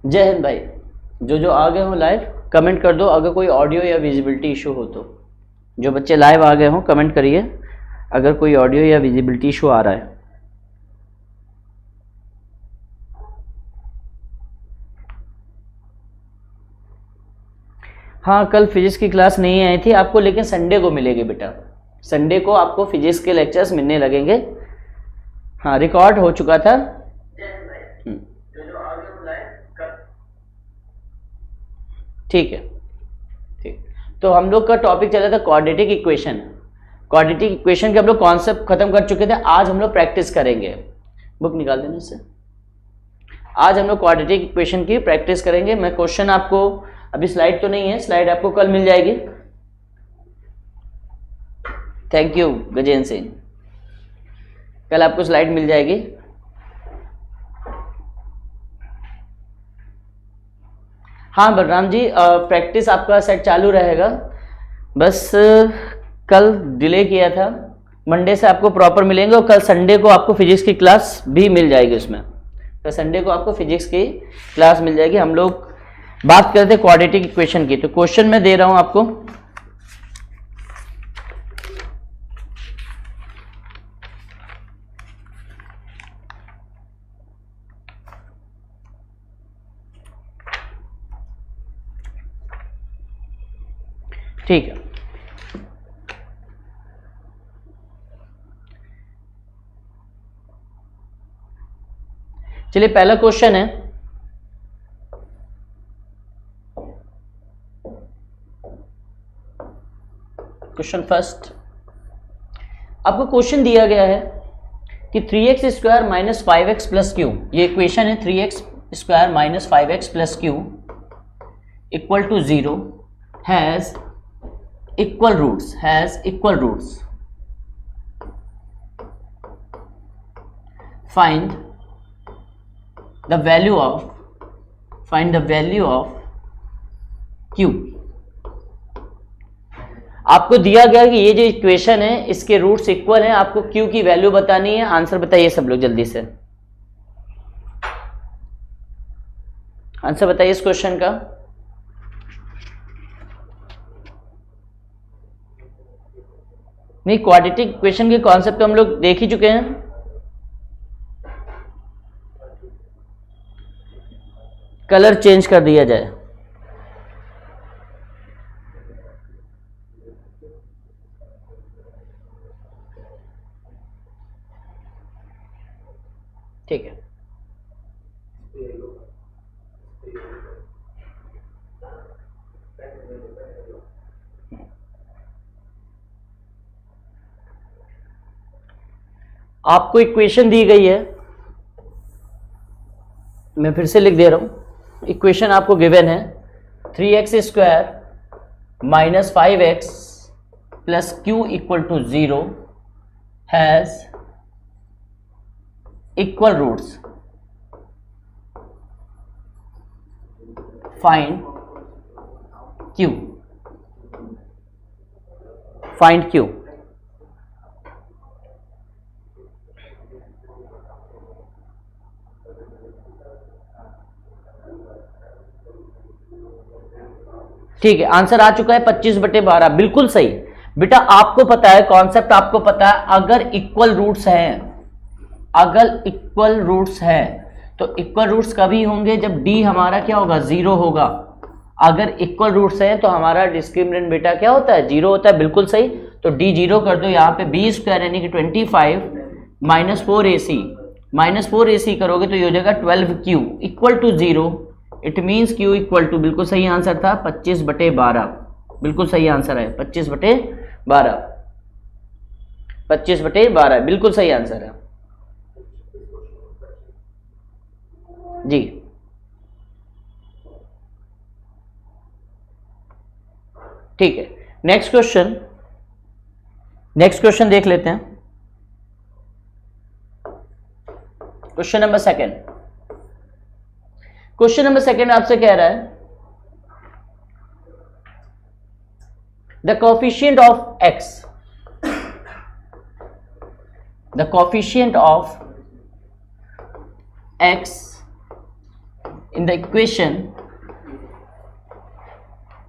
जय हिंद भाई। जो आ गए हो लाइव कमेंट कर दो, अगर कोई ऑडियो या विजिबिलिटी इशू हो तो। जो बच्चे लाइव आ गए हो कमेंट करिए अगर कोई ऑडियो या विजिबिलिटी इशू आ रहा है। हाँ, कल फिजिक्स की क्लास नहीं आई थी आपको, लेकिन संडे को मिलेगी बेटा। संडे को आपको फिजिक्स के लेक्चर्स मिलने लगेंगे। हाँ, रिकॉर्ड हो चुका था। ठीक है, ठीक। तो हम लोग का टॉपिक चला था क्वाड्रेटिक इक्वेशन। क्वाड्रेटिक इक्वेशन के हम लोग कॉन्सेप्ट खत्म कर चुके थे। आज हम लोग प्रैक्टिस करेंगे। बुक निकाल देना इससे। आज हम लोग क्वाड्रेटिक इक्वेशन की प्रैक्टिस करेंगे। मैं क्वेश्चन आपको, अभी स्लाइड तो नहीं है, स्लाइड आपको कल मिल जाएगी। थैंक यू गजेंद्र सिंह, कल आपको स्लाइड मिल जाएगी। हाँ बलराम जी, प्रैक्टिस आपका सेट चालू रहेगा। बस कल डिले किया था, मंडे से आपको प्रॉपर मिलेंगे और कल संडे को आपको फिजिक्स की क्लास भी मिल जाएगी। उसमें तो संडे को आपको फिजिक्स की क्लास मिल जाएगी। हम लोग बात करते हैं क्वाड्रेटिक इक्वेशन की। तो क्वेश्चन मैं दे रहा हूं आपको। ठीक है, चलिए पहला क्वेश्चन है। क्वेश्चन फर्स्ट, आपको क्वेश्चन दिया गया है कि 3x square minus 5x plus q, ये इक्वेशन है 3x square minus 5x plus q equal to 0 has equal roots find the value of q। आपको दिया गया कि ये जो इक्वेशन है इसके रूट्स इक्वल हैं, आपको q की वैल्यू बतानी है। आंसर बताइए सब लोग जल्दी से, आंसर बताइए इस क्वेश्चन का। नहीं, क्वाड्रेटिक इक्वेशन के कॉन्सेप्ट तो हम लोग देख ही चुके हैं। कलर चेंज कर दिया जाए। ठीक है, आपको इक्वेशन दी गई है, मैं फिर से लिख दे रहा हूं। इक्वेशन आपको गिवन है 3x square minus 5x plus q equal to 0 has equal roots find q. ठीक है, आंसर आ चुका है 25/12। बिल्कुल सही बेटा, आपको पता है कॉन्सेप्ट, आपको पता है अगर इक्वल रूट्स हैं तो इक्वल रूट्स कभी होंगे जब d हमारा क्या होगा, 0 होगा। अगर इक्वल रूट्स हैं तो हमारा डिस्क्रिमिनेंट बेटा क्या होता है, 0 होता है। बिल्कुल सही, तो d 0 कर दो। यहाँ पे b स्क्वायर यानी कि 25 माइनस 4ac करोगे तो ये हो जाएगा 12q equal to 0। It means q equal to, बिल्कुल सही आंसर था 25/12। बिल्कुल सही आंसर है 25/12। 25/12 बिल्कुल सही आंसर है जी। ठीक है, नेक्स्ट क्वेश्चन देख लेते हैं। क्वेश्चन नंबर सेकंड आपसे कह रहा है the coefficient of x in the equation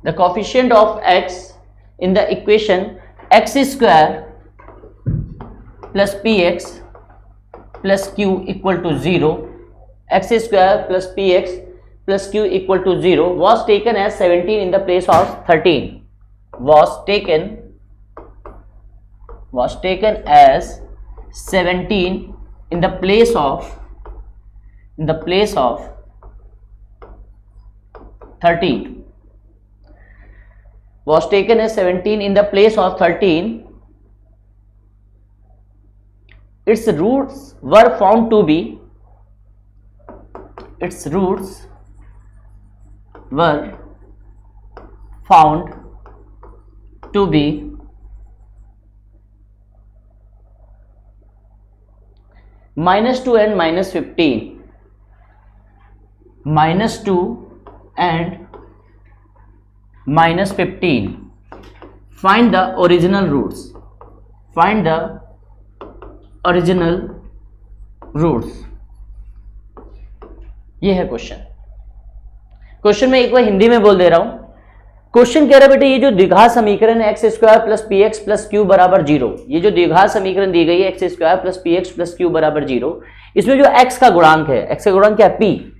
the coefficient of x in the equation x square plus px plus q equal to 0, x square plus px plus q equal to 0 was taken as 17 in the place of 13, was taken as 17 in the place of 13, was taken as 17 in the place of 13. Its roots were found to be -2 and -15, -2 and -15. Find the original roots. ये है question में एक बार हिंदी में बोल दे रहा हूं। Question कह रहा है बेटे ये जो द्विघात समीकरण है x square plus p x plus Q बराबर 0, ये जो द्विघात समीकरण दी गई है x square plus p x plus Q बराबर 0, इसमें जो एक्स का गुणांक है, एक्स का गुणांक क्या है? पी।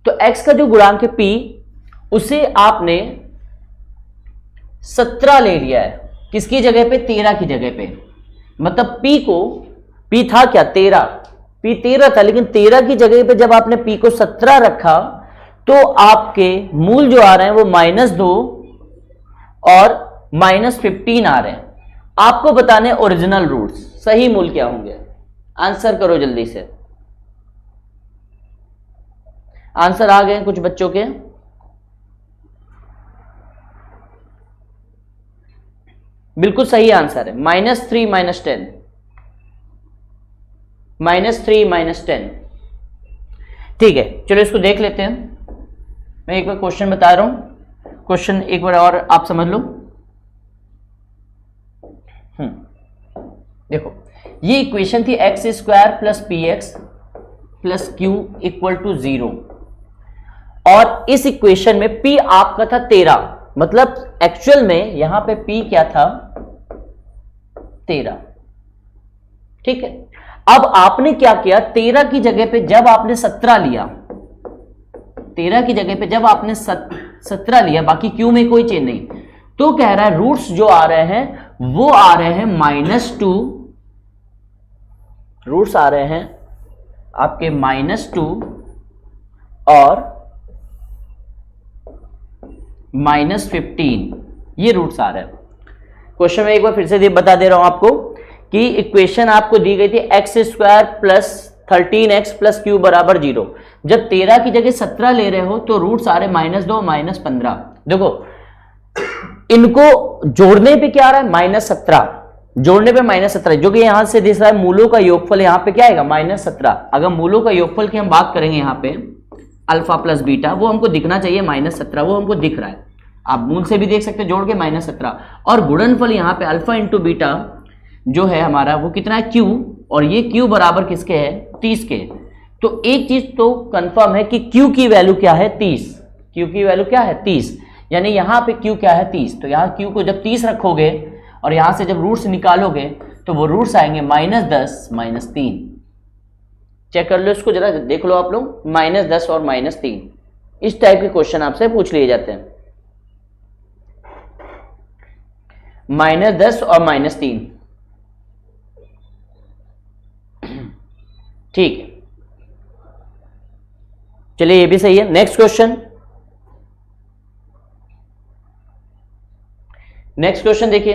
तो एक्स का जो गुणांक है पी, उसे आपने 17 ले लिया है, किसकी जगह पे? 13 की जगह पे। मतलब पी था क्या? 13, पी 13 था, लेकिन 13 की जगह पे जब आपने पी को 17 रखा तो आपके मूल जो आ रहे हैं वो -2 और -15 आ रहे हैं। आपको बताने ओरिजिनल रूट्स, सही मूल क्या होंगे। आंसर करो जल्दी से। आंसर आ गए कुछ बच्चों के? बिल्कुल सही आंसर है -3 -10, -3 -10। ठीक है, चलो इसको देख लेते हैं। मैं एक बार क्वेश्चन बता रहा हूं, क्वेश्चन एक बार और आप समझ लो। देखो ये इक्वेशन थी x square plus p x plus q equal to 0, और इस इक्वेशन में p आपका था 13, मतलब एक्चुअल में यहां पे p क्या था? 13। ठीक है, अब आपने क्या किया? 13 की जगह पे जब आपने 17 लिया, 13 की जगह पे जब आपने 17 लिया, बाकी क्यू में कोई चेंज नहीं, तो कह रहा है रूट्स जो आ रहे हैं वो आ रहे हैं -2, रूट्स आ रहे हैं आपके -2 और -15, ये रूट्स आ रहे हैं। क्वेश्चन में एक बार फिर से बता दे रहा हूं आपको कि इक्वेशन आपको दी गई थी x square plus 13x plus Q बराबर 0। जब 13 की जगह 17 ले रहे हो तो रूट्स आ रहे -2 -15। देखो इनको जोड़ने पे क्या आ रहा है? -17, जोड़ने पे -17, जो कि यहां से दिख रहा है मूलों का योगफल यहां पे क्या आएगा? -17। अगर मूलों का योगफल की हम बात करेंगे यहां पे अल्फा प्लस बीटा, वो हमको दिखना चाहिए -17, वो हमको दिख रहा है। आप मूल से भी देख सकते हैं जोड़ के -17, और गुणनफल यहाँ पे अल्फा इंटू बीटा जो है हमारा वो कितना है? q, और ये q बराबर किसके है? 30 के। तो एक चीज तो कंफर्म है कि q की वैल्यू क्या है? 30। q की वैल्यू क्या है? 30, यानी यहाँ पे q क्या है? 30। तो यहाँ q को जब 30 रखोगे और यहाँ से जब रूट्स निकालोगे तो वो रूट्स आएंगे -10 -3। चेक कर लो इसको जरा, देख लो आप लोग, -10 और -3। इस टाइप के क्वेश्चन आपसे पूछ लिए जाते हैं, -10 और -3। ठीक है, चलिए ये भी सही है। नेक्स्ट क्वेश्चन देखिए।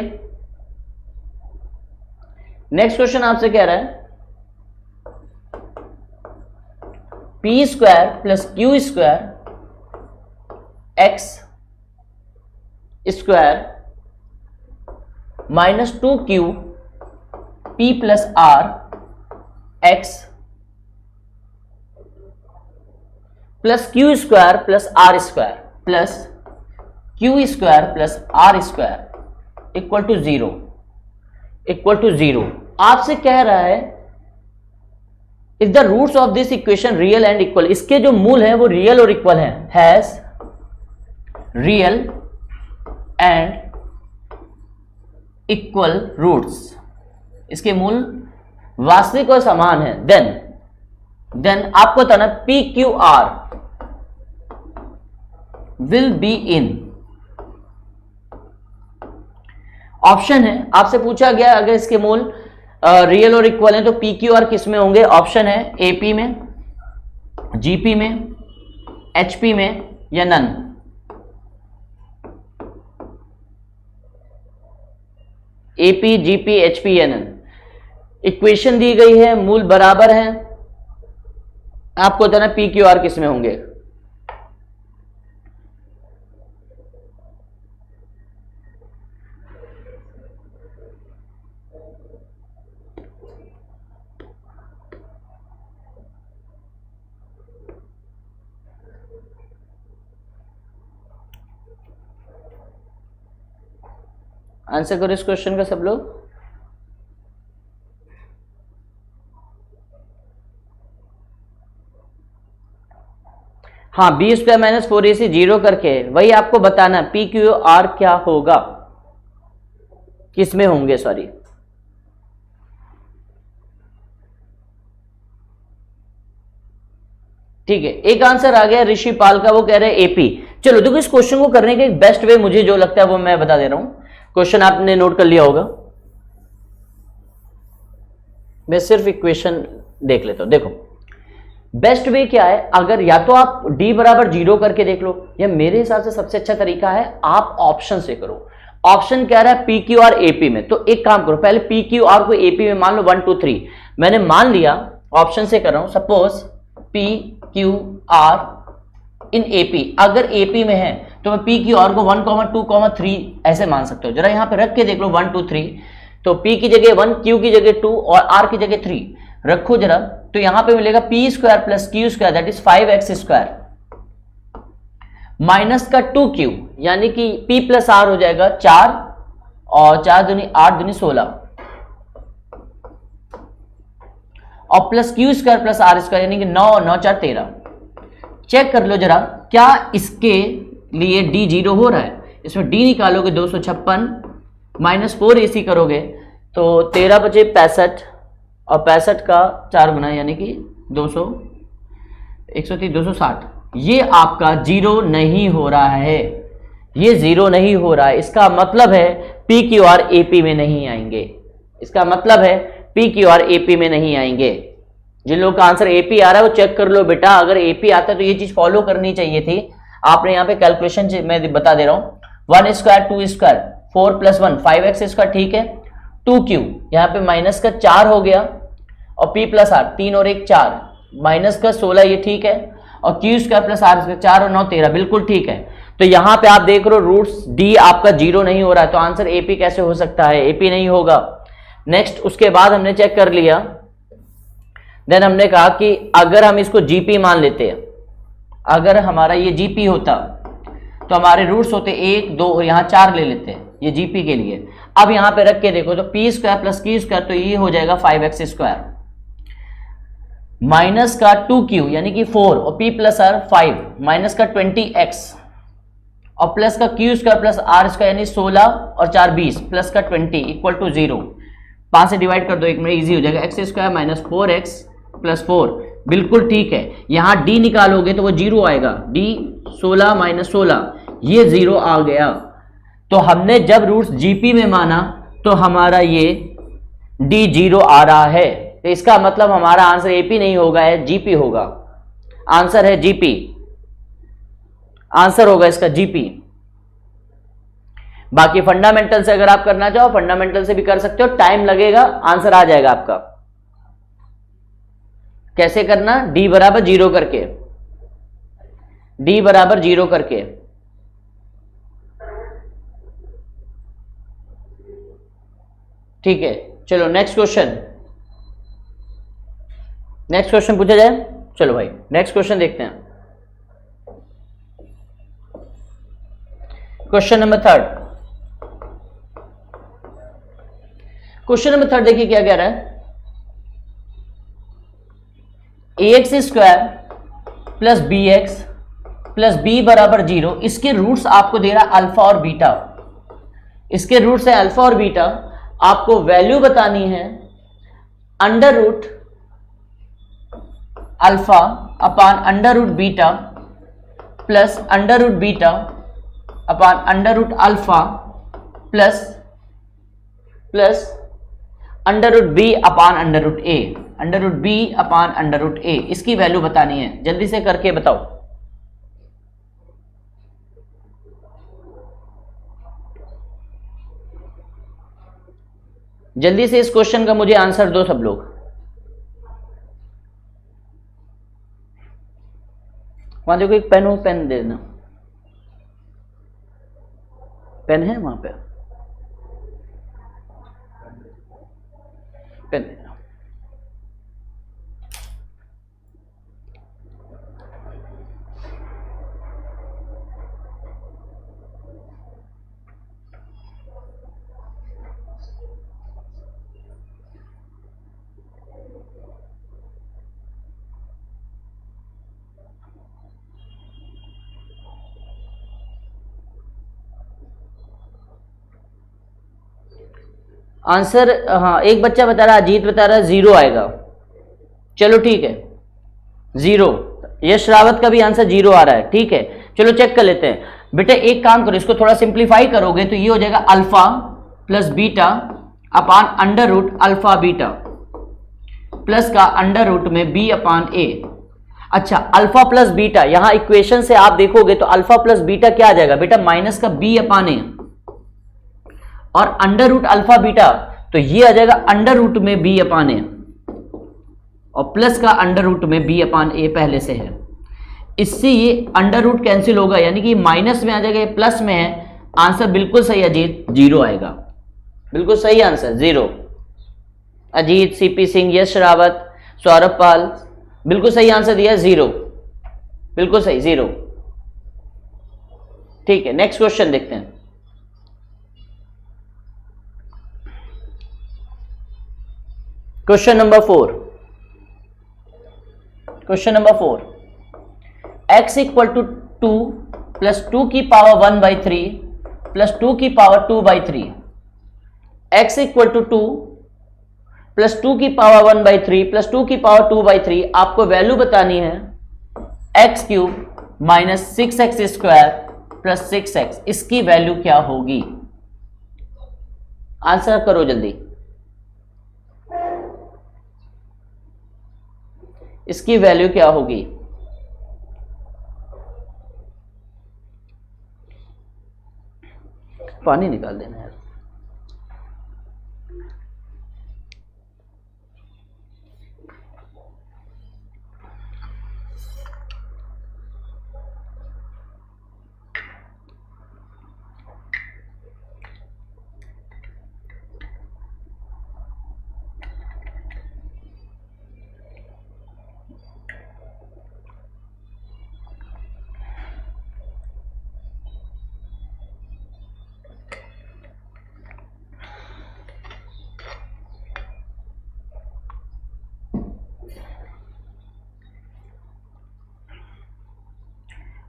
नेक्स्ट क्वेश्चन आपसे कह रहा है p square plus q square x square -2q p plus r x plus q square plus r square plus q square plus r square equal to 0। आपसे कह रहा है if the roots of this equation real and equal, इसके जो मूल है वो real और इक्वल है, has real and equal roots, इसके मूल वास्तविक और समान है, देन आपको बताना P q are will be in, option है, आपसे पूछा गया अगर इसके मूल रियल और इक्वल है तो पी क्यू आर किस में होंगे, ऑप्शन है एपी में, जीपी में, एचपी में या नन। एपी, जीपी, एचपी या नन। इक्वेशन दी गई है, मूल बराबर है, आपको बताना पी क्यू आर किस में होंगे। आंसर करो इस क्वेश्चन का सब लोग। हाँ, B square minus 4ac zero करके वही आपको बताना पी क्यू आर क्या होगा, किसमें होंगे, सॉरी। ठीक है, एक आंसर आ गया ऋषि पाल का, वो कह रहे हैं एपी। चलो देखो, इस क्वेश्चन को करने के एक बेस्ट वे मुझे जो लगता है वो मैं बता दे रहा हूं। क्वेश्चन आपने नोट कर लिया होगा, मैं सिर्फ इक्वेशन देख लेता हूं। देखो बेस्ट वे क्या है, अगर या तो आप d बराबर 0 करके देख लो, या मेरे हिसाब से सबसे अच्छा तरीका है आप ऑप्शन से करो। ऑप्शन कह रहा है पी क्यू आर एपी में, तो एक काम करो, पहले पी क्यू आर को एपी में मान लो 1 2 3, मैंने मान लिया, ऑप्शन से कर रहा हूं। Suppose p q r in AP, अगर एपी में है तो मैं पी क्यू आर को 1 2 3 ऐसे मान सकते हो। जरा यहां पे रख के देख लो 1 2 3, तो पी की जगह 1, क्यू की जगह 2 और आर की जगह 3 रखो जरा, तो यहां पे मिलेगा P square plus q square that is 5x square minus का 2q, यानी कि p प्लस आर हो जाएगा 4 और 4 दूनी 8 दूनी 16 और plus q square plus r square यानी कि 9 और 9 4 13। चेक कर लो जरा, क्या इसके लिए d 0 हो रहा है? इसमें d निकालोगे 256 माइनस 4ac करोगे तो 13 बचे 65 और 65 का 4 गुना यानी कि 200, 130, 260। ये आपका 0 नहीं हो रहा है, ये 0 नहीं हो रहा है। इसका मतलब है पी क्यू आर एपी में नहीं आएंगे, इसका मतलब है पी क्यू आर एपी में नहीं आएंगे। जिन लोगों का आंसर एपी आ रहा है वो चेक कर लो बेटा, अगर एपी आता है तो ये चीज फॉलो करनी चाहिए थी आपने। यहाँ पे कैलकुलेशन मैं बता दे रहा हूं, 1 square 2 square 4 plus 1 5x square, ठीक है, 2q यहाँ पे माइनस का 4 हो गया और p प्लस आर 3 और 1 4 माइनस का 16, ये ठीक है, और q square plus r square 4 और 9 13 बिल्कुल ठीक है। तो यहाँ पे आप देख रहे हो रूट्स d आपका 0 नहीं हो रहा है, तो आंसर एपी कैसे हो सकता है? एपी नहीं होगा। नेक्स्ट उसके बाद हमने चेक कर लिया, देन हमने कहा कि अगर हम इसको जीपी मान लेते हैं, अगर हमारा ये जीपी होता तो हमारे रूट्स होते 1 2 और यहाँ 4 ले लेते हैं ये जीपी के लिए। अब यहाँ पे रख के देखो तो P square plus q square, तो ये हो जाएगा 5x स्क्वायर माइनस का 2q यानी कि 4 और p प्लस आर 5 माइनस का 20x और प्लस का q square plus r square यानी 16 और 4 20 प्लस का 20 इक्वल टू 0। 5 से डिवाइड कर दो, एक में इजी हो जाएगा, x square minus 4x plus 4 बिल्कुल ठीक है। यहां d निकालोगे तो वो 0 आएगा, d 16 माइनस 16 ये 0 आ गया। तो हमने जब रूट्स जीपी में माना तो हमारा ये d 0 आ रहा है, तो इसका मतलब हमारा आंसर एपी नहीं होगा, है जीपी होगा। आंसर है जीपी, आंसर होगा इसका जीपी। बाकी फंडामेंटल से अगर आप करना चाहो फंडामेंटल से भी कर सकते हो, टाइम लगेगा, आंसर आ जाएगा आपका। कैसे करना? d बराबर 0 करके, d बराबर 0 करके। ठीक है, चलो नेक्स्ट क्वेश्चन, नेक्स्ट क्वेश्चन पूछा जाए। चलो भाई नेक्स्ट क्वेश्चन देखते हैं। क्वेश्चन नंबर 3, क्वेश्चन नंबर 3 देखिए क्या कह रहा है। ax square plus bx plus b बराबर 0, इसके रूट्स आपको दे रहा अल्फा और बीटा, इसके रूट्स है अल्फा और बीटा, आपको वैल्यू बतानी है under root alpha upon under root beta plus under root beta upon under root alpha plus under root B upon under root A, under root B upon under root A, इसकी value बतानी है। जल्दी से करके बताओ। जल्दी से इस क्वेश्चन का मुझे आंसर दो सब लोग। वहां देखो एक पेन हो, पेन दे देना, पेन है वहां पे, पेन देना। आंसर, हाँ एक बच्चा बता रहा, अजीत बता रहा 0 आएगा। चलो ठीक है 0, यश रावत का भी आंसर 0 आ रहा है। ठीक है चलो चेक कर लेते हैं। बेटा एक काम करो, इसको थोड़ा सिंप्लीफाई करोगे तो ये हो जाएगा alpha plus beta upon under root alpha beta plus का अंडर रूट में बी अपान ए। अच्छा अल्फा प्लस बीटा, यहां इक्वेशन से आप देखोगे तो अल्फा प्लस बीटा क्या आ जाएगा बेटा, माइनस का बी अपान ए, और अंडर रूट अल्फा बीटा तो ये आ जाएगा अंडर रूट में बी अपान ए, और प्लस का अंडर रूट में बी अपान ए पहले से है। इससे ये अंडर रूट कैंसिल होगा, यानी कि माइनस में आ जाएगा, ये प्लस में है। आंसर बिल्कुल सही अजीत, 0 आएगा, बिल्कुल सही आंसर 0। अजीत, सीपी सिंह, यश रावत, सौरभ पाल, बिल्कुल सही आंसर दिया 0, बिल्कुल सही 0। ठीक है नेक्स्ट क्वेश्चन देखते हैं। Question number 4, question number 4, x equal to 2 plus 2 की पावर 1/3 प्लस 2 की power 2/3, x equal to 2 plus 2 की पावर 1/3 प्लस 2 की पावर 2/3, आपको वैल्यू बतानी है x cube minus 6x square plus 6x, इसकी वैल्यू क्या होगी? आंसर करो जल्दी, इसकी वैल्यू क्या होगी? पानी निकाल देना यार।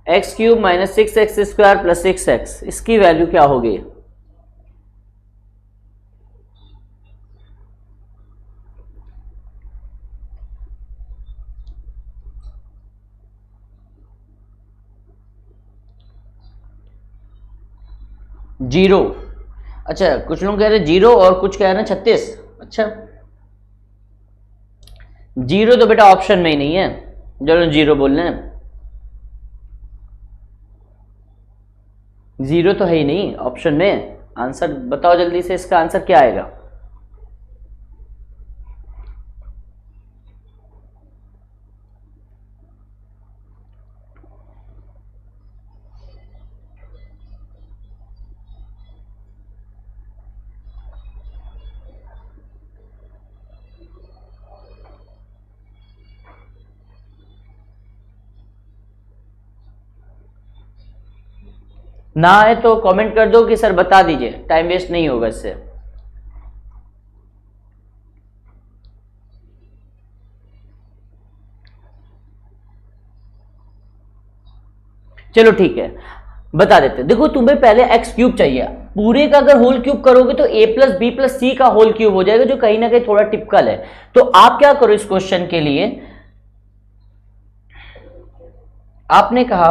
X cube minus 6x square plus 6x, इसकी वैल्यू क्या होगी? जीरो। अच्छा कुछ लोग कह रहे 0 और कुछ कह रहे हैं 36। अच्छा 0 तो बेटा ऑप्शन में ही नहीं है, जो 0 बोल रहे हैं, 0 तो है ही नहीं ऑप्शन में। आंसर बताओ जल्दी से, इसका आंसर क्या आएगा? ना है तो कमेंट कर दो कि सर बता दीजिए, टाइम वेस्ट नहीं होगा इससे। चलो ठीक है, बता देते हैं। देखो तुम्हें पहले एक्स क्यूब चाहिए, पूरे का अगर होल क्यूब करोगे तो ए प्लस बी प्लस सी का होल क्यूब हो जाएगा, जो कहीं ना कहीं थोड़ा टिपिकल है। तो आप क्या करो इस क्वेश्चन के लिए, आपने कहा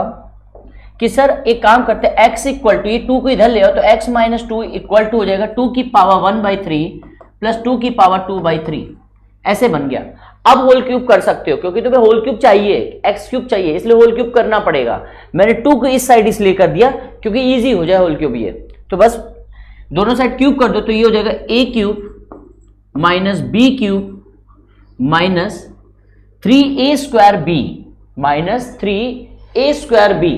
कि सर एक काम करते हैं, x इक्वल टू, ये 2 को इधर ले आओ तो x माइनस 2 इक्वल टू हो जाएगा 2 की पावर 1/3 प्लस 2 की पावर 2/3, ऐसे बन गया। अब होल क्यूब कर सकते हो, क्योंकि तुम्हें होल क्यूब चाहिए, एक्स क्यूब चाहिए, इसलिए होल क्यूब करना पड़ेगा। मैंने 2 को इस साइड इसलिए कर दिया क्योंकि इजी हो जाए होल क्यूब ये। तो बस दोनों साइड क्यूब कर दो, तो ये हो जाएगा a cube minus b cube minus 3a square b minus 3a square b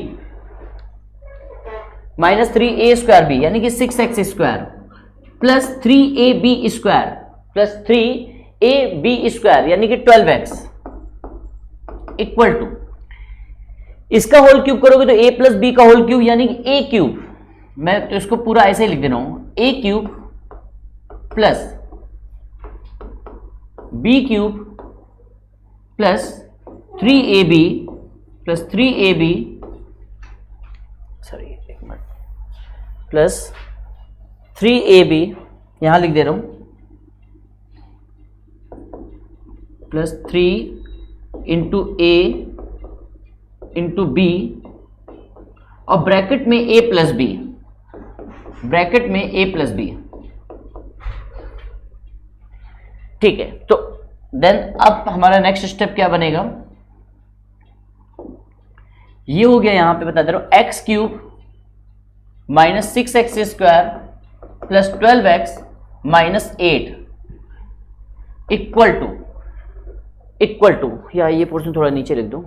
minus 3a square b, यानी कि 6x square plus 3ab square plus 3ab square, यानी कि 12x इक्वल टू, इसका होल क्यूब करोगे तो a प्लस बी का whole cube यानी कि a क्यूब, मैं तो इसको पूरा ऐसे ही लिख दे रहा हूं, a cube plus b cube plus 3ab plus 3ab, sorry एक मिनट, प्लस 3ab, यहां लिख दे रहा हूं, प्लस 3 इंटू ए इंटू बी और ब्रैकेट में a प्लस बी, ब्रैकेट में a प्लस बी। ठीक है, तो देन अब हमारा नेक्स्ट स्टेप क्या बनेगा, ये हो गया, यहां पे बता दे रहा हूं, x cube minus 6x square plus 12x minus 8 equal to, या ये पोर्शन थोड़ा नीचे लिख दो,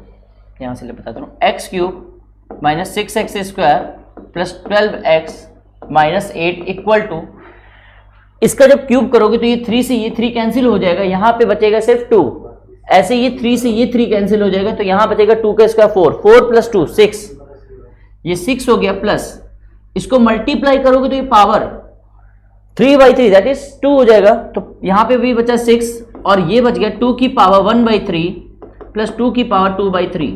यहां से बताता हूं, x cube minus 6x square plus 12x minus 8 equal to, इसका जब क्यूब करोगे तो ये 3 से ये 3 कैंसिल हो जाएगा, यहां पे बचेगा सिर्फ 2, ऐसे ये 3 से ये 3 कैंसिल हो जाएगा, तो यहां बचेगा 2 का स्क्वायर 4, 4 प्लस 2 6, ये 6 हो गया, प्लस इसको मल्टीप्लाई करोगे तो ये पावर 3/3 दैट इज 2 हो जाएगा, तो यहां पे भी बचा 6 और ये बच गया 2 की पावर 1/3 प्लस 2 की पावर 2/3।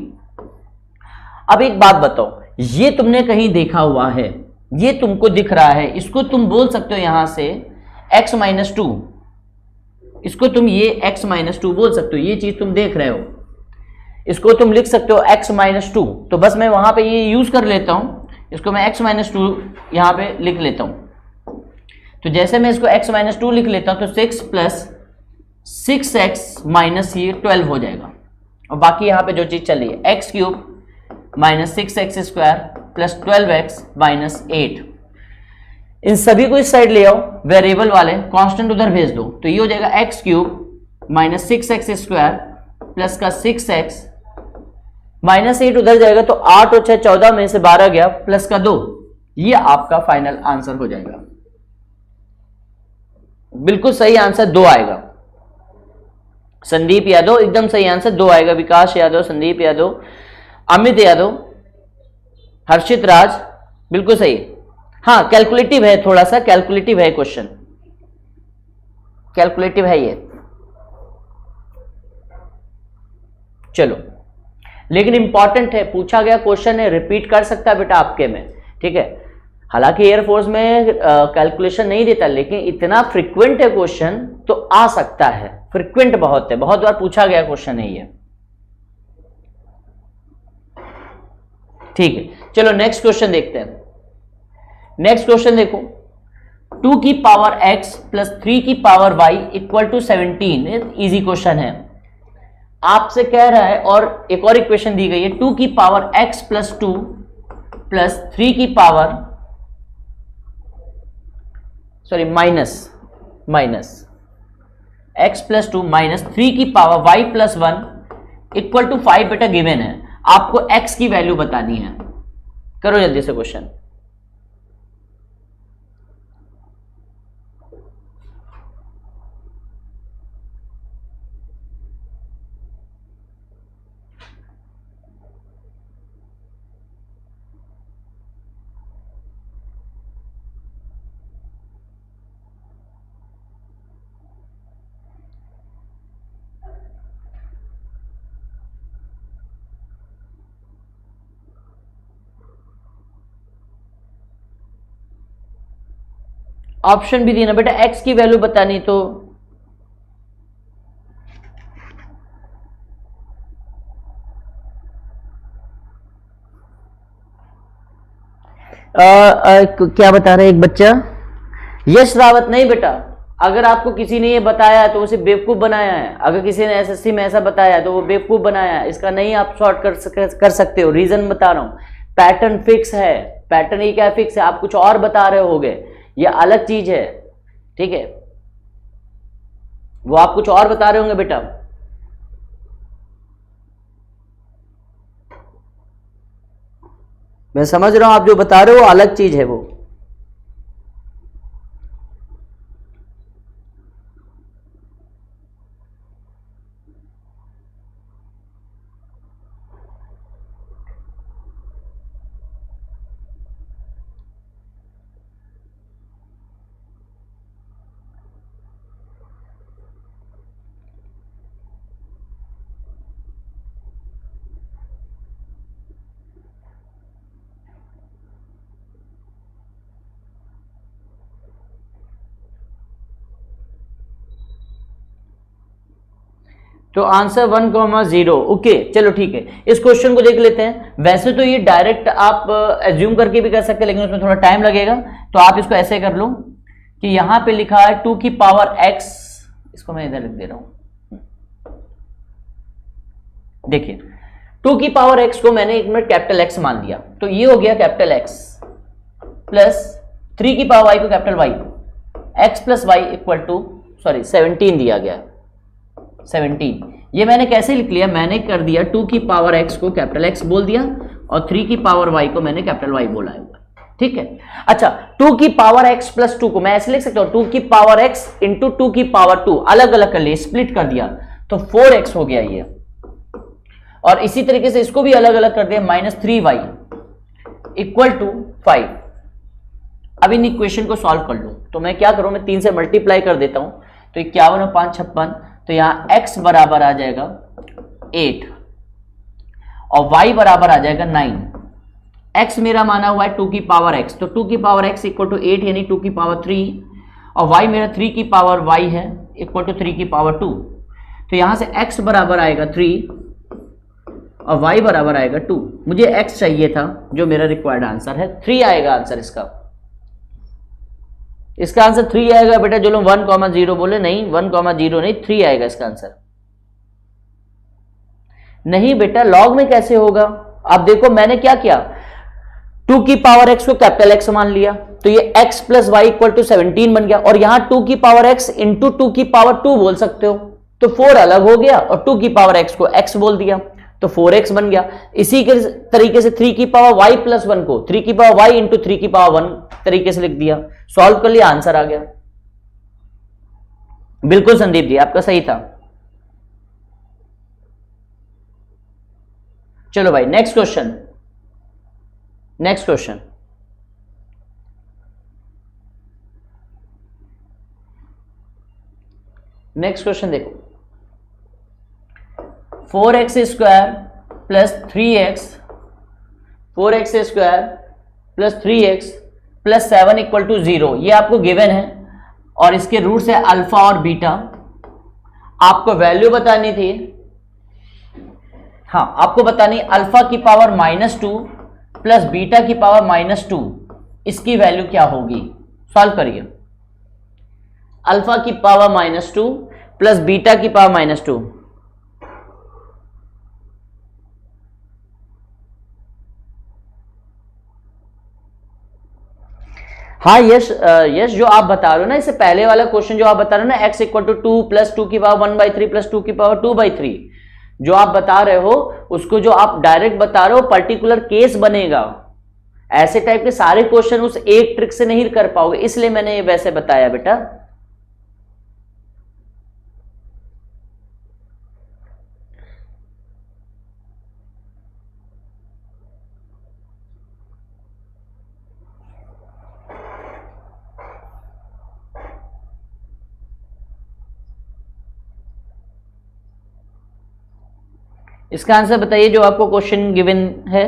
अब एक बात बताओ, ये तुमने कहीं देखा हुआ है, ये तुमको दिख रहा है, इसको तुम बोल सकते हो यहां से x माइनस 2, इसको तुम ये x माइनस 2 बोल सकते हो, ये चीज तुम देख रहे हो, इसको तुम लिख सकते हो x माइनस 2, तो बस मैं वहां पे ये यूज कर लेता हूं, इसको मैं x माइनस 2 यहां पे लिख लेता हूं। तो जैसे मैं इसको x माइनस 2 लिख लेता हूं तो 6 प्लस 6x माइनस ये 12 हो जाएगा, और बाकी यहां पे जो चीज चल रही है x cube minus 6x square plus 12x minus 8, इन सभी को इस साइड ले आओ, वेरिएबल वाले कांस्टेंट उधर भेज दो, तो ये हो जाएगा x cube minus 6x square plus का 6x माइनस 8 उधर जाएगा, तो 8 और 6 14 में से 12 गया, प्लस का 2, ये आपका फाइनल आंसर हो जाएगा। बिल्कुल सही आंसर 2 आएगा। संदीप यादव एकदम सही आंसर 2 आएगा, विकास यादव, संदीप यादव, अमित यादव, हर्षित राज, बिल्कुल सही। हाँ कैलकुलेटिव है, थोड़ा सा कैलकुलेटिव है क्वेश्चन, कैलकुलेटिव है ये, चलो, लेकिन इंपॉर्टेंट है, पूछा गया क्वेश्चन है, रिपीट कर सकता है बेटा आपके में, ठीक है। हालांकि एयरफोर्स में कैलकुलेशन नहीं देता, लेकिन इतना फ्रिक्वेंट है क्वेश्चन तो आ सकता है, फ्रिक्वेंट बहुत है, बहुत बार पूछा गया क्वेश्चन है ये, ठीक है। चलो नेक्स्ट क्वेश्चन देखते हैं। नेक्स्ट क्वेश्चन देखो, 2 की पावर x प्लस 3 की power y equal to 17, easy question है, आपसे कह रहा है, और एक और इक्वेशन दी गई है 2 की पावर x प्लस 2 प्लस 3 की power, sorry minus x plus 2 minus 3 की power y plus 1 equal to 5 बेटा गिवन है, आपको x की वैल्यू बतानी है, करो जल्दी से क्वेश्चन। ऑप्शन भी देना बेटा, x की वैल्यू बतानी तो क्या बता रहा है एक बच्चा, यश रावत, नहीं बेटा, अगर आपको किसी ने ये बताया है तो उसे बेवकूफ बनाया है, अगर किसी ने एसएससी में ऐसा बताया है तो वो बेवकूफ बनाया है, इसका नहीं आप शॉर्ट कर सकते हो। रीजन बता रहा हूं, पैटर्न फिक्स है, पैटर्न ही क्या फिक्स है, आप कुछ और बता रहे होगे, ये अलग चीज है, ठीक है, वो आप कुछ और बता रहे होंगे बेटा। मैं समझ रहा हूं आप जो बता रहे हो वो अलग चीज है वो। तो आंसर 1,0, ओके चलो ठीक है, इस क्वेश्चन को देख लेते हैं। वैसे तो ये डायरेक्ट आप एज्यूम करके भी कर सकते हैं, लेकिन उसमें थोड़ा टाइम लगेगा, तो आप इसको ऐसे कर लो कि यहां पे लिखा है 2 की पावर x, इसको मैं इधर लिख दे रहा हूं। देखिए 2 की पावर x को मैंने एक मिनट कैपिटल X मान लिया, तो ये हो गया कैपिटल X प्लस 3 की पावर y को capital Y, x plus y equal to 17 दिया गया, 17। ये मैंने कैसे लिख लिया, मैंने कर दिया 2 की पावर x को कैपिटल X बोल दिया और 3 की पावर y को मैंने कैपिटल Y बोला है, ठीक है। अच्छा 2 की पावर x प्लस 2 को मैं ऐसे लिख सकता हूं, 2 की पावर x इंटू 2 की पावर 2, अलग अलग कर लिए, स्प्लिट कर दिया तो 4x हो गया ये, और इसी तरीके से इसको भी अलग अलग कर दिया, -3y इक्वल टू 5। अब इन इक्वेशन को सॉल्व कर लो, तो मैं क्या करूं, मैं 3 से मल्टीप्लाई कर देता हूं, तो 51 और 5 56, तो यहां x बराबर आ जाएगा 8 और y बराबर आ जाएगा 9। x मेरा माना हुआ है 2 की पावर x, तो 2 की पावर x इक्वल टू 8 यानी 2 की पावर 3, और y मेरा 3 की पावर y है इक्वल टू 3 की पावर 2, तो यहां से x बराबर आएगा 3 और y बराबर आएगा 2। मुझे x चाहिए था, जो मेरा रिक्वायर्ड आंसर है 3 आएगा आंसर इसका आंसर 3 आएगा बेटा। जो लोग 1,0 बोले, नहीं 1,0 नहीं, 3 आएगा इसका आंसर। नहीं बेटा लॉग में कैसे होगा, आप देखो मैंने क्या किया, 2 की पावर x को कैपिटल X मान लिया, तो ये x plus y equal to 17 बन गया, और यहां 2 की पावर x इंटू 2 की पावर 2 बोल सकते हो, तो 4 अलग हो गया और 2 की पावर x को x बोल दिया तो 4x बन गया। इसी के तरीके से 3 की पावर y प्लस 1 को 3 की पावर y इंटू 3 की पावर 1 तरीके से लिख दिया, सॉल्व कर लिया, आंसर आ गया। बिल्कुल संदीप जी आपका सही था। चलो भाई नेक्स्ट क्वेश्चन, नेक्स्ट क्वेश्चन देखो, 4x square plus 3x, 4x square plus 3x plus 7 equal to 0, ये आपको गिवन है, और इसके रूट्स है अल्फा और बीटा। आपको वैल्यू बतानी थी, हाँ आपको बतानी अल्फा की पावर -2 प्लस बीटा की पावर -2, इसकी वैल्यू क्या होगी, सॉल्व करिए। अल्फा की पावर -2 प्लस बीटा की पावर -2, हाँ यश, यश जो आप बता रहे हो ना, इससे पहले वाला क्वेश्चन जो आप बता रहे हो ना, x इक्वल टू 2 प्लस 2 की पावर 1/3 प्लस 2 की पावर 2/3, जो आप बता रहे हो उसको जो आप डायरेक्ट बता रहे हो पर्टिकुलर केस बनेगा, ऐसे टाइप के सारे क्वेश्चन उस एक ट्रिक से नहीं कर पाओगे, इसलिए मैंने ये वैसे बताया बेटा। इसका आंसर बताइए जो आपको क्वेश्चन गिवन है।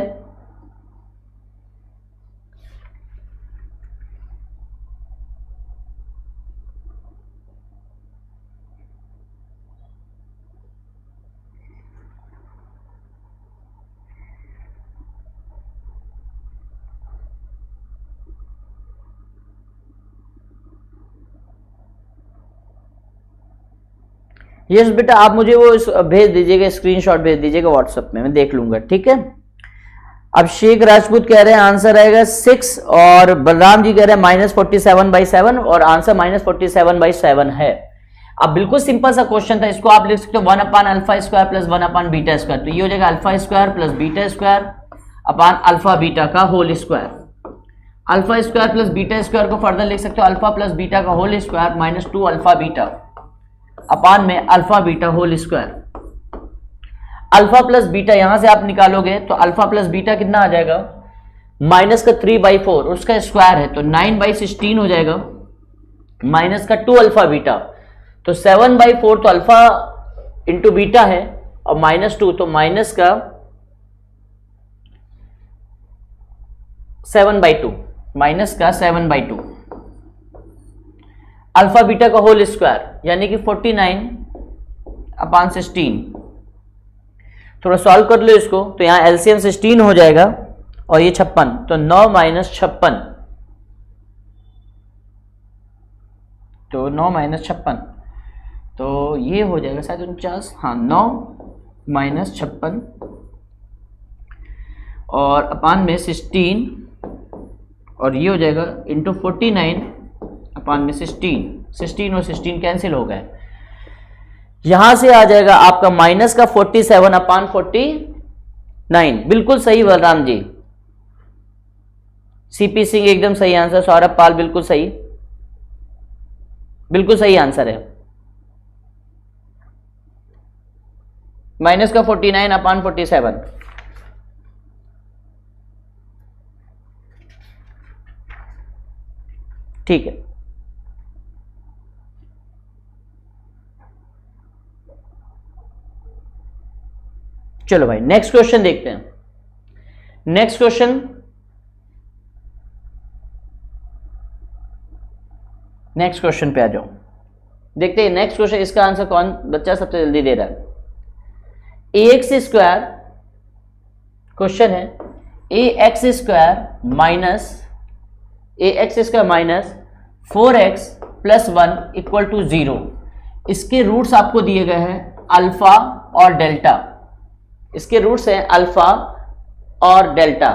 यस बेटा, आप मुझे वो भेज दीजिएगा, स्क्रीनशॉट भेज दीजिएगा व्हाट्सएप में, मैं देख लूंगा, ठीक है। अब शेख राजपूत कह रहे हैं आंसर आएगा 6 और बलराम जी कह रहे हैं -47/7 और आंसर -47/7 है। अब बिल्कुल सिंपल सा क्वेश्चन था, इसको आप लिख सकते हो 1/α² प्लस 1/β², तो ये हो जाएगा α² प्लस β² अपान अल्फा बीटा का होल स्क्वायर। α² प्लस β² को फर्दर लिख सकते हो अल्फा प्लस बीटा का whole square -2 alpha beta upon में alpha beta whole square. Alpha plus beta यहां से आप निकालोगे तो अल्फा प्लस बीटा कितना आ जाएगा, माइनस का 3/4 उसका स्क्वायर है तो 9/16 हो जाएगा, माइनस का 2 अल्फा बीटा तो 7/4 तो अल्फा इंटू बीटा है और -2 तो माइनस का 7/2, माइनस का 7/2 अल्फा बीटा का होल स्क्वायर यानी कि 49/16। थोड़ा सॉल्व कर लो इसको, तो यहां एलसीएम 16 हो जाएगा और ये 56, तो 9 - 56, तो 9 - 56 तो ये हो जाएगा शायद 49, हाँ 9 - 56 और अपान में 16 और ये हो जाएगा इंटू 49 अपान में 16 और 16 कैंसिल हो गए। यहां से आ जाएगा आपका माइनस का 47/49। बिल्कुल सही बलराम जी, सीपी सिंह एकदम सही आंसर, सौरभ पाल बिल्कुल सही, बिल्कुल सही आंसर है, माइनस का 49/47। ठीक है, चलो भाई नेक्स्ट क्वेश्चन देखते हैं। नेक्स्ट क्वेश्चन पे आ जाओ, देखते हैं नेक्स्ट क्वेश्चन, इसका आंसर कौन बच्चा सबसे जल्दी दे रहा है। ax² क्वेश्चन है, ax² माइनस 4x + 1 = 0। इसके रूट्स आपको दिए गए हैं अल्फा और डेल्टा, इसके रूट्स हैं अल्फा और डेल्टा,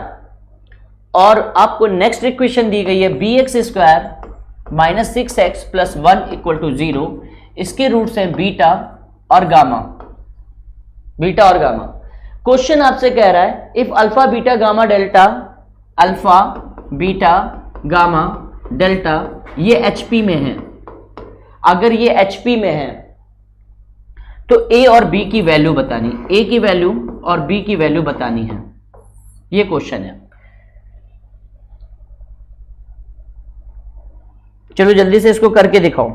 और आपको नेक्स्ट इक्वेशन दी गई है bx² - 6x + 1 = 0। इसके रूट्स हैं बीटा और गामा। क्वेश्चन आपसे कह रहा है if alpha beta gamma delta, alpha beta gamma delta ये एचपी में है, अगर ये एचपी में है तो ए और बी की वैल्यू बतानी, ए की वैल्यू और बी की वैल्यू बतानी है, ये क्वेश्चन है। चलो जल्दी से इसको करके दिखाओ,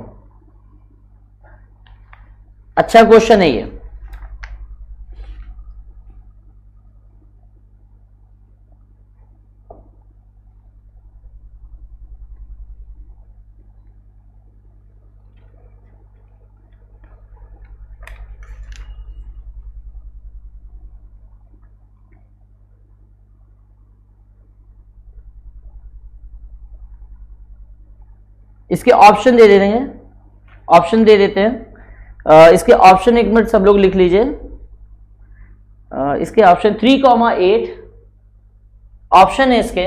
अच्छा क्वेश्चन है ये। इसके ऑप्शन दे देते हैं, इसके ऑप्शन एक मिनट सब लोग लिख लीजिए। इसके ऑप्शन 3,8 ऑप्शन है, इसके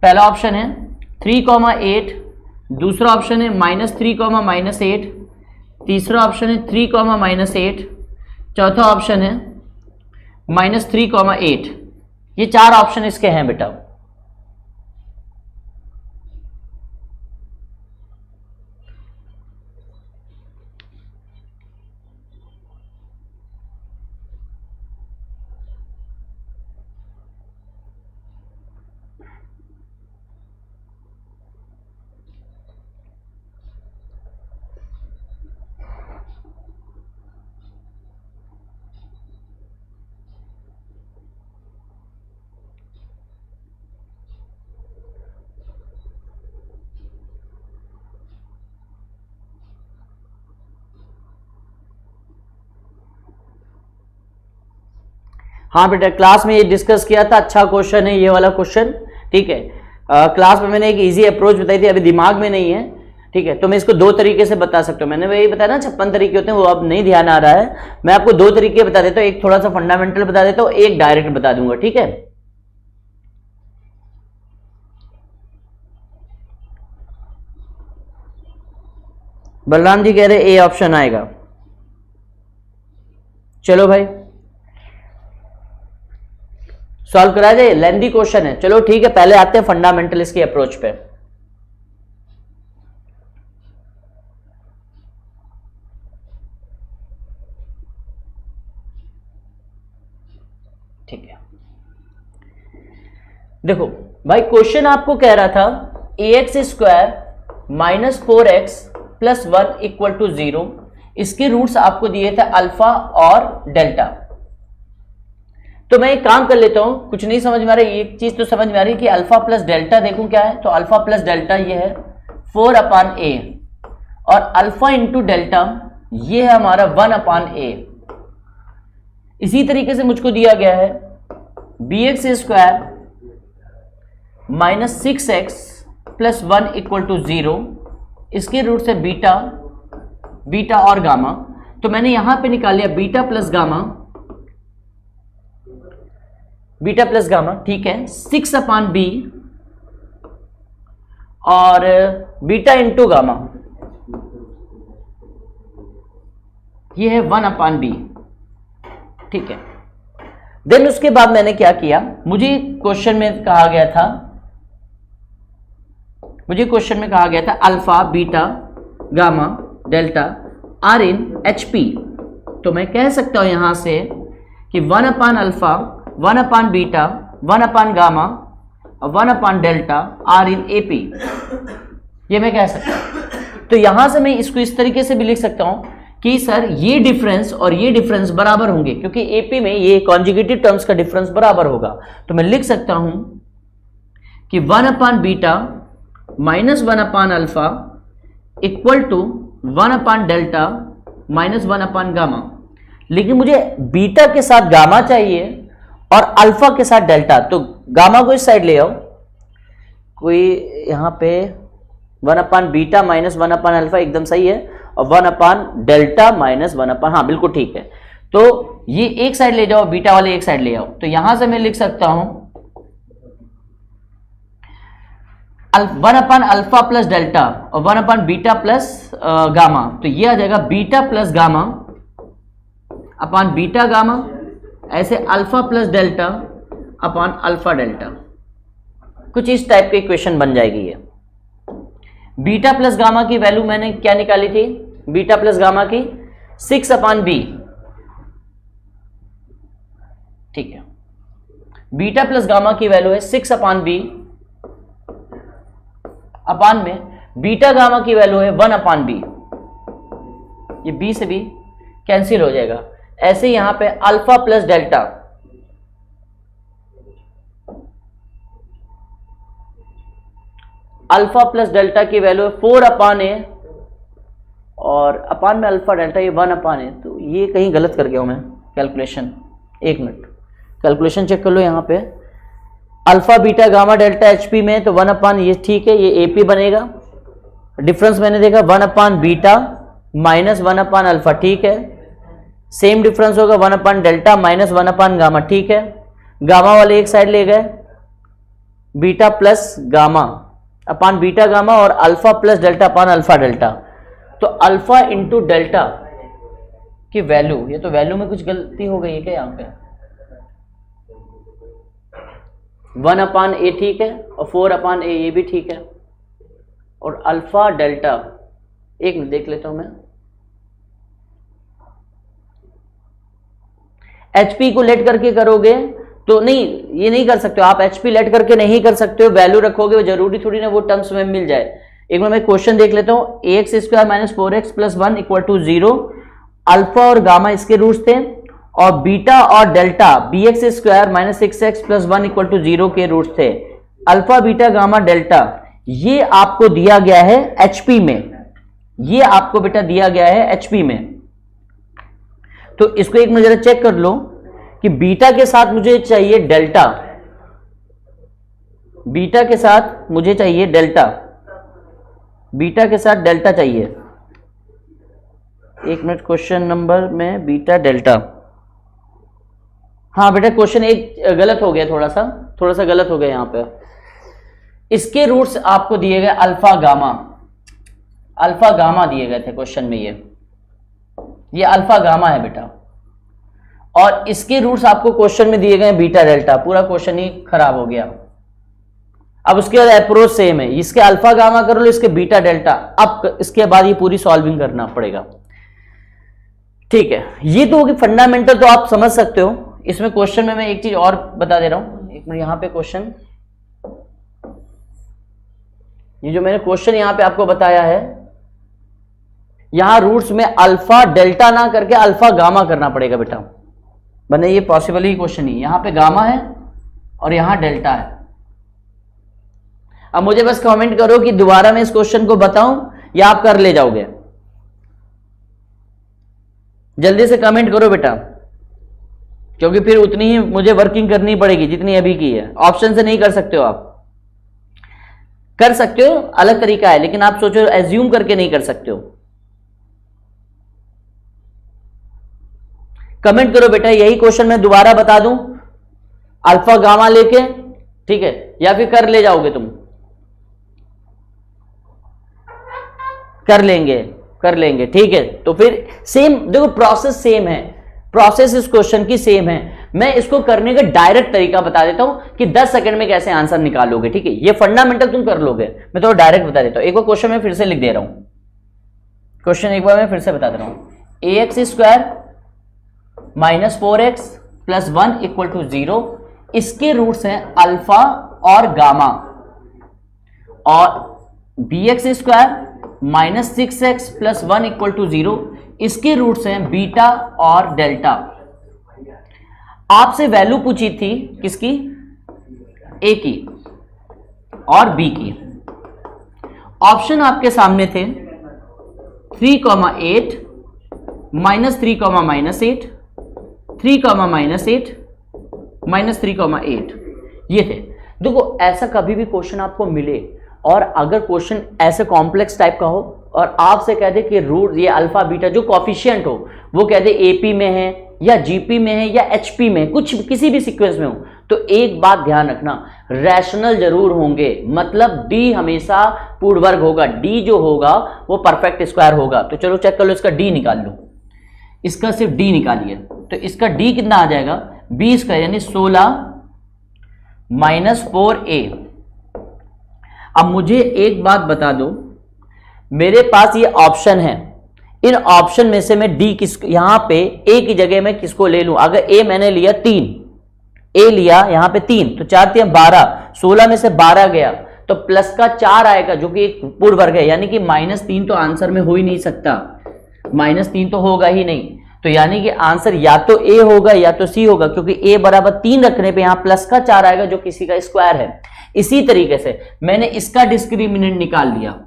पहला ऑप्शन है 3,8, दूसरा ऑप्शन है -3,-8, तीसरा ऑप्शन है 3,-8, चौथा ऑप्शन है -3,8। ये 4 ऑप्शन इसके हैं बेटा। हाँ बेटा, क्लास में ये डिस्कस किया था, अच्छा क्वेश्चन है ये वाला क्वेश्चन, ठीक है। क्लास में मैंने एक इजी अप्रोच बताई थी, अभी दिमाग में नहीं है, ठीक है। तो मैं इसको दो तरीके से बता सकता हूँ, मैंने वही बताया ना 56 तरीके होते हैं, वो अब नहीं ध्यान आ रहा है, मैं आपको दो तरीके बता देता हूँ, एक थोड़ा सा फंडामेंटल बता देता हूँ, एक डायरेक्ट बता दूंगा, ठीक है। बलराम जी कह रहे ए ऑप्शन आएगा। चलो भाई सॉल्व करा जाए, लेंथी क्वेश्चन है। चलो ठीक है, पहले आते हैं फंडामेंटल इसकी अप्रोच पे। ठीक है, देखो भाई क्वेश्चन आपको कह रहा था ax² minus 4x plus 1 equal to 0। इसके रूट्स आपको दिए थे अल्फा और डेल्टा। तो मैं एक काम कर लेता हूं, कुछ नहीं समझ में आ रहा है, एक चीज तो समझ में आ रही है कि अल्फा प्लस डेल्टा देखूं क्या है। तो अल्फा प्लस डेल्टा ये है 4/a और अल्फा इंटू डेल्टा ये है हमारा 1/a। इसी तरीके से मुझको दिया गया है bx² minus 6x plus 1 equal to 0। इसके रूट से बीटा और गामा। तो मैंने यहां पे निकाल लिया बीटा प्लस गामा, ठीक है। 6/b और बीटा इंटू गामा ये है 1/b, ठीक है। देन उसके बाद मैंने क्या किया, मुझे क्वेश्चन में कहा गया था alpha beta gamma delta are in HP। तो मैं कह सकता हूं यहां से कि 1/अल्फा 1/बीटा 1/गामा और 1/डेल्टा आर इन AP, ये मैं कह सकता हूं। तो यहां से मैं इसको इस तरीके से भी लिख सकता हूं कि सर ये डिफरेंस और ये डिफरेंस बराबर होंगे, क्योंकि AP में ये कॉन्जुगेटिव टर्म्स का डिफरेंस बराबर होगा। तो मैं लिख सकता हूं कि 1/बीटा माइनस 1/अल्फा इक्वल टू 1/डेल्टा माइनस 1/गामा। लेकिन मुझे बीटा के साथ गामा चाहिए और अल्फा के साथ डेल्टा, तो गामा को इस साइड ले आओ, कोई यहां पे 1/बीटा माइनस 1/अल्फा एकदम सही है, और 1/डेल्टा माइनस 1/, हाँ बिल्कुल ठीक है। तो ये एक साइड ले जाओ, बीटा वाले एक साइड ले आओ। तो यहां से मैं लिख सकता हूं 1/अल्फा प्लस डेल्टा और 1/बीटा प्लस गामा। तो ये आ जाएगा beta plus gamma upon beta gamma, ऐसे alpha plus delta upon alpha delta. कुछ इस टाइप की इक्वेशन बन जाएगी ये। बीटा प्लस गामा की वैल्यू मैंने क्या निकाली थी, बीटा प्लस गामा की 6/b, ठीक है। बीटा प्लस गामा की वैल्यू है 6/b, अपान में बीटा गामा की वैल्यू है 1/b। ये b से b कैंसिल हो जाएगा। ऐसे यहां पे alpha plus delta, alpha plus delta की वैल्यू है 4/a और अपान में अल्फा डेल्टा ये 1/a। तो ये कहीं गलत कर गया हूं मैं कैलकुलेशन, एक मिनट कैलकुलेशन चेक कर लो। यहां पे alpha beta gamma delta HP में तो 1/, ये ठीक है, ये AP बनेगा। डिफरेंस मैंने देखा 1/बीटा माइनस 1/अल्फा, ठीक है। सेम डिफरेंस होगा 1/डेल्टा माइनस 1/गामा, ठीक है। गामा वाले एक साइड ले गए, beta plus gamma upon beta gamma और अल्फा प्लस डेल्टा अपान अल्फा डेल्टा। तो अल्फा इंटू डेल्टा की वैल्यू, ये तो वैल्यू में कुछ गलती हो गई है क्या यहाँ पे, 1/a ठीक है और 4/a ये भी ठीक है। और अल्फा डेल्टा, एक मिनट देख लेता हूं मैं, HP को लेट करके करोगे तो नहीं, ये नहीं कर सकते हो आप, HP लेट करके नहीं कर सकते हो, वैल्यू रखोगे, वो जरूरी थोड़ी ना वो टर्म्स में मिल जाए। एक बार मैं क्वेश्चन देख लेता हूं, ax² minus 4x plus 1 equal to 0। Alpha और गामा इसके रूट्स थे और बीटा और delta bx² minus 6x plus 1 equal to 0 के रूट्स थे। अल्फा बीटा गामा डेल्टा ये आपको दिया गया है HP में, ये आपको बेटा दिया गया है HP में। तो इसको एक मिनट जरा चेक कर लो कि बीटा के साथ मुझे चाहिए डेल्टा, बीटा के साथ मुझे चाहिए डेल्टा, बीटा के साथ डेल्टा चाहिए। एक मिनट, क्वेश्चन नंबर में बीटा डेल्टा, हाँ बेटा क्वेश्चन एक गलत हो गया, थोड़ा सा गलत हो गया यहाँ पे। इसके रूट्स आपको दिए गए अल्फा गामा दिए गए थे क्वेश्चन में, ये अल्फा गामा है बेटा, और इसके रूट्स आपको क्वेश्चन में दिए गए बीटा डेल्टा। पूरा क्वेश्चन ही खराब हो गया। अब उसके बाद अप्रोच सेम है, इसके अल्फा गामा कर लो, इसके बीटा डेल्टा। अब इसके बाद ये पूरी सॉल्विंग करना पड़ेगा, ठीक है। ये तो होगी फंडामेंटल, तो आप समझ सकते हो। इसमें क्वेश्चन में मैं एक चीज और बता दे रहा हूं, एक मिनट। यहां पे क्वेश्चन, ये जो मैंने क्वेश्चन यहां पे आपको बताया है, यहां रूट्स में अल्फा डेल्टा ना करके अल्फा गामा करना पड़ेगा बेटा, वरना ये पॉसिबल ही क्वेश्चन नहीं। यहां पे गामा है और यहां डेल्टा है। अब मुझे बस कमेंट करो कि दोबारा मैं इस क्वेश्चन को बताऊं या आप कर ले जाओगे। जल्दी से कमेंट करो बेटा, क्योंकि फिर उतनी ही मुझे वर्किंग करनी पड़ेगी जितनी अभी की है। ऑप्शन से नहीं कर सकते हो, आप कर सकते हो, अलग तरीका है, लेकिन आप सोचो एज्यूम करके नहीं कर सकते हो। कमेंट करो बेटा, यही क्वेश्चन मैं दोबारा बता दूं अल्फा गामा लेके, ठीक है, या फिर कर ले जाओगे तुम? कर लेंगे, ठीक है। तो फिर सेम देखो, प्रोसेस सेम है, प्रोसेस इस क्वेश्चन की सेम है। मैं इसको करने का डायरेक्ट तरीका बता देता हूं कि 10 सेकंड में कैसे आंसर निकालोगे, ठीक है। ये फंडामेंटल तुम कर लोगे, मैं तो डायरेक्ट बता देता हूं। एक बार क्वेश्चन में फिर से लिख दे रहा हूं, क्वेश्चन एक बार मैं फिर से बता दे रहा हूं। ax square minus 4x plus 1 equal to 0, इसके रूट्स हैं अल्फा और गामा, और bx square minus 6x plus 1 equal to 0, इसके रूट्स हैं बीटा और डेल्टा। आपसे वैल्यू पूछी थी किसकी? ए की और बी की। ऑप्शन आपके सामने थे 3,8 माइनस 3,-8, 3,-8 माइनस 3,8, ये थे। देखो ऐसा कभी भी क्वेश्चन आपको मिले और अगर क्वेश्चन ऐसे कॉम्प्लेक्स टाइप का हो और आपसे कह दे कि रूट ये अल्फा बीटा जो कॉफिशिएंट हो वो कह दे एपी में है या जीपी में है या एचपी में, कुछ किसी भी सीक्वेंस में हो, तो एक बात ध्यान रखना, रैशनल जरूर होंगे। मतलब डी हमेशा पूर्ण वर्ग होगा, डी जो होगा वो परफेक्ट स्क्वायर होगा। तो चलो चेक कर लो, इसका डी निकाल लो, इसका सिर्फ डी निकालिए, तो इसका डी कितना आ जाएगा? बी स्क्वायर यानी 16 माइनस 4a। अब मुझे एक बात बता दो, मेरे पास ये ऑप्शन है, इन ऑप्शन में से मैं डी किस, यहां पे ए की जगह मैं किसको ले लूं? अगर ए मैंने लिया 3, ए लिया यहां पे 3, तो 4 3 12, 16 में से 12 गया तो प्लस का 4 आएगा जो कि एक पूर्ण वर्ग है, यानी कि -3 तो आंसर में हो ही नहीं सकता, -3 तो होगा ही नहीं। तो यानी कि आंसर या तो ए होगा या तो सी होगा, क्योंकि ए बराबर 3 रखने पे यहां प्लस का 4 आएगा जो किसी का स्क्वायर है। इसी तरीके से मैंने इसका डिस्क्रिमिनेंट निकाल लिया,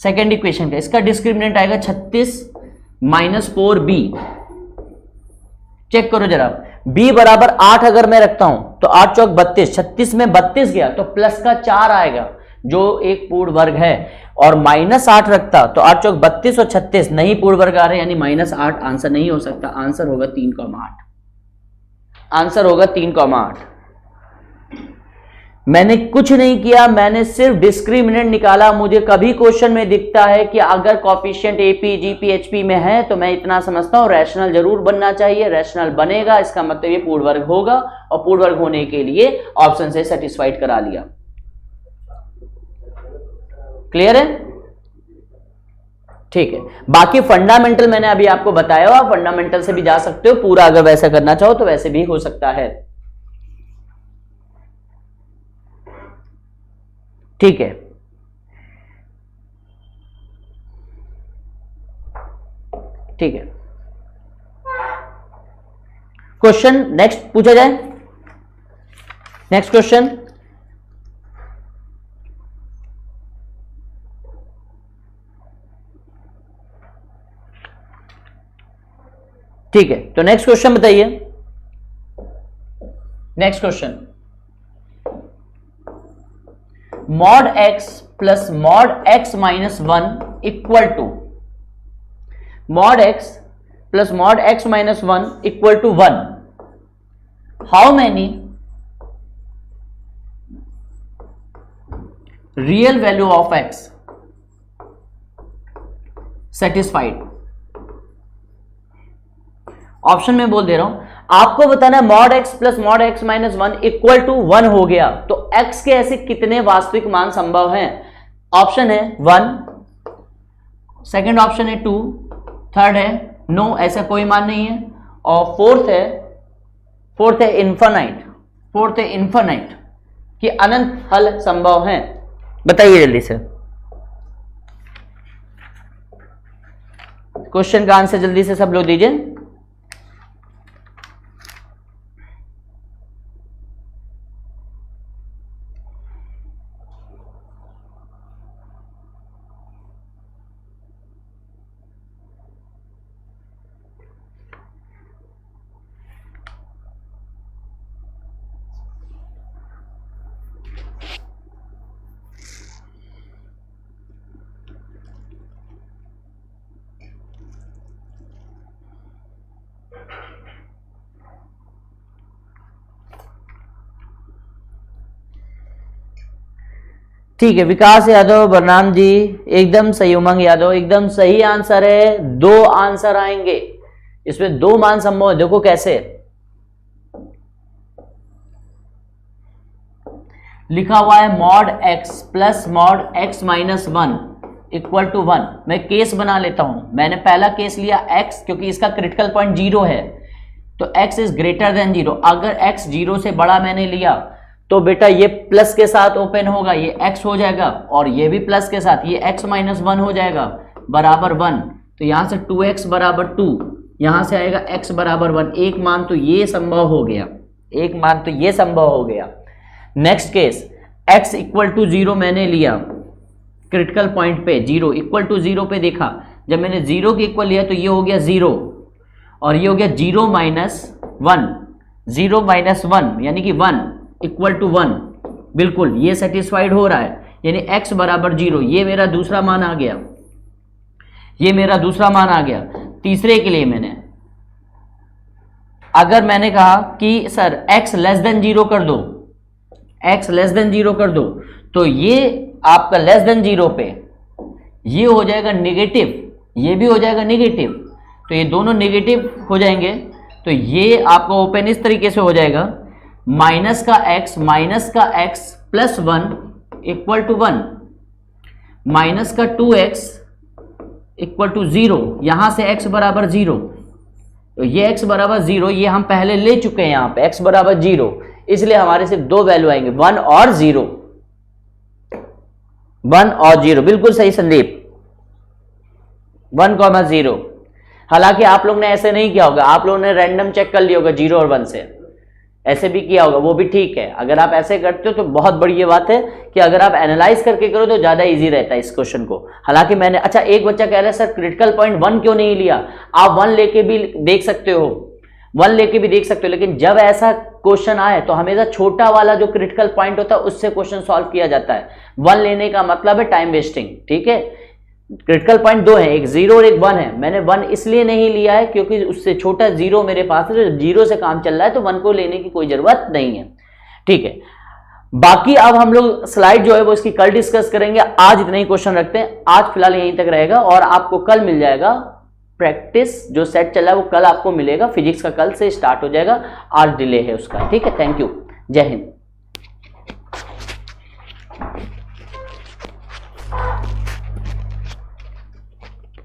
सेकेंड इक्वेशन का, इसका डिस्क्रिमिनेंट आएगा 36 माइनस 4b। चेक करो जरा, b बराबर 8 अगर मैं रखता हूं तो 8 चौक 32, 36 में 32 गया तो प्लस का 4 आएगा जो एक पूर्ण वर्ग है, और -8 रखता तो 8 चौक 32 और 36 नहीं पूर्ण वर्ग आ रहे, यानी -8 आंसर नहीं हो सकता, आंसर होगा 3,8, आंसर होगा 3,8। मैंने कुछ नहीं किया, मैंने सिर्फ डिस्क्रिमिनेंट निकाला। मुझे कभी क्वेश्चन में दिखता है कि अगर कॉफिशिएंट एपी जीपी एचपी में है तो मैं इतना समझता हूं रैशनल जरूर बनना चाहिए, रैशनल बनेगा इसका मतलब ये पूर्ण वर्ग होगा, और पूर्ण वर्ग होने के लिए ऑप्शन से सेटिस्फाइड करा लिया। क्लियर है? ठीक है, बाकी फंडामेंटल मैंने अभी आपको बताया, आप फंडामेंटल से भी जा सकते हो, पूरा अगर वैसा करना चाहो तो वैसे भी हो सकता है। ठीक है, ठीक है। क्वेश्चन नेक्स्ट पूछा जाए, नेक्स्ट क्वेश्चन। ठीक है, तो नेक्स्ट क्वेश्चन बताइए, next question. Mod x plus mod x minus 1 equal to mod x plus mod x minus 1 equal to 1, how many real value of x satisfied. Option में बोल दे रहा हूं, आपको बताना है mod x plus mod x minus 1 equal to 1 हो गया तो x के ऐसे कितने वास्तविक मान संभव हैं। ऑप्शन है 1, सेकंड ऑप्शन है 2, थर्ड है नो, ऐसा कोई मान नहीं है, और फोर्थ है इन्फिनाइट कि अनंत हल संभव हैं। बताइए जल्दी से क्वेश्चन का आंसर, जल्दी से सब लोग दीजिए। ठीक है, विकास यादव, बरनाम जी एकदम सही, उमंग यादव एकदम सही आंसर है। 2 आंसर आएंगे इसमें, 2 मान संभव है। देखो कैसे लिखा हुआ है, mod x plus mod x minus 1 equal to 1। मैं केस बना लेता हूं, मैंने पहला केस लिया x क्योंकि इसका क्रिटिकल पॉइंट 0 है, तो x इज ग्रेटर देन 0। अगर x 0 से बड़ा मैंने लिया तो बेटा ये प्लस के साथ ओपन होगा, ये x हो जाएगा, और ये भी प्लस के साथ, ये x माइनस 1 हो जाएगा बराबर 1। तो यहां से 2x बराबर 2, यहां से आएगा x बराबर 1। एक मान तो ये संभव हो गया, next case x equal to 0 मैंने लिया, क्रिटिकल पॉइंट पे 0 इक्वल टू 0 पे देखा, जब मैंने 0 के इक्वल लिया तो ये हो गया 0, और ये हो गया 0 माइनस 1 यानी कि 1 इक्वल टू 1। बिल्कुल ये सेटिस्फाइड हो रहा है, यानी x बराबर 0, ये मेरा दूसरा मान आ गया। तीसरे के लिए मैंने, अगर मैंने कहा कि सर x लेस देन 0 कर दो, तो ये आपका लेस देन 0 पे ये हो जाएगा नेगेटिव, ये भी हो जाएगा नेगेटिव, तो ये दोनों नेगेटिव हो जाएंगे। तो ये आपका ओपन इस तरीके से हो जाएगा, माइनस का x plus 1 equal to 1, minus का 2x इक्वल टू 0, यहां से x बराबर 0, तो ये x बराबर 0 ये हम पहले ले चुके हैं, यहां पे x बराबर 0, इसलिए हमारे सिर्फ 2 वैल्यू आएंगे, 1 और 0। बिल्कुल सही संदीप, 1,0। हालांकि आप लोग ने ऐसे नहीं किया होगा, आप लोगों ने रैंडम चेक कर लिया होगा 0 और 1 से, ऐसे भी किया होगा, वो भी ठीक है। अगर आप ऐसे करते हो तो बहुत बड़ी ये बात है कि अगर आप एनालाइज करके करो तो ज्यादा इजी रहता है इस क्वेश्चन को। हालांकि मैंने, अच्छा एक बच्चा कह रहा है सर क्रिटिकल पॉइंट 1 क्यों नहीं लिया, आप 1 लेके भी देख सकते हो, लेकिन जब ऐसा क्वेश्चन आए तो हमेशा छोटा वाला जो क्रिटिकल पॉइंट होता है उससे क्वेश्चन सॉल्व किया जाता है। 1 लेने का मतलब है टाइम वेस्टिंग, ठीक है। क्रिटिकल पॉइंट 2 है, एक 0 और एक 1 है। मैंने 1 इसलिए नहीं लिया है क्योंकि उससे छोटा 0 मेरे पास है, तो 0 से काम चल रहा है, तो 1 को लेने की कोई जरूरत नहीं है, ठीक है। बाकी अब हम लोग स्लाइड जो है वो इसकी कल डिस्कस करेंगे, आज इतने ही क्वेश्चन रखते हैं, आज फिलहाल यहीं तक रहेगा, और आपको कल मिल जाएगा प्रैक्टिस जो सेट चला है वो कल आपको मिलेगा, फिजिक्स का कल से स्टार्ट हो जाएगा, आज डिले है उसका, ठीक है। थैंक यू, जय हिंद।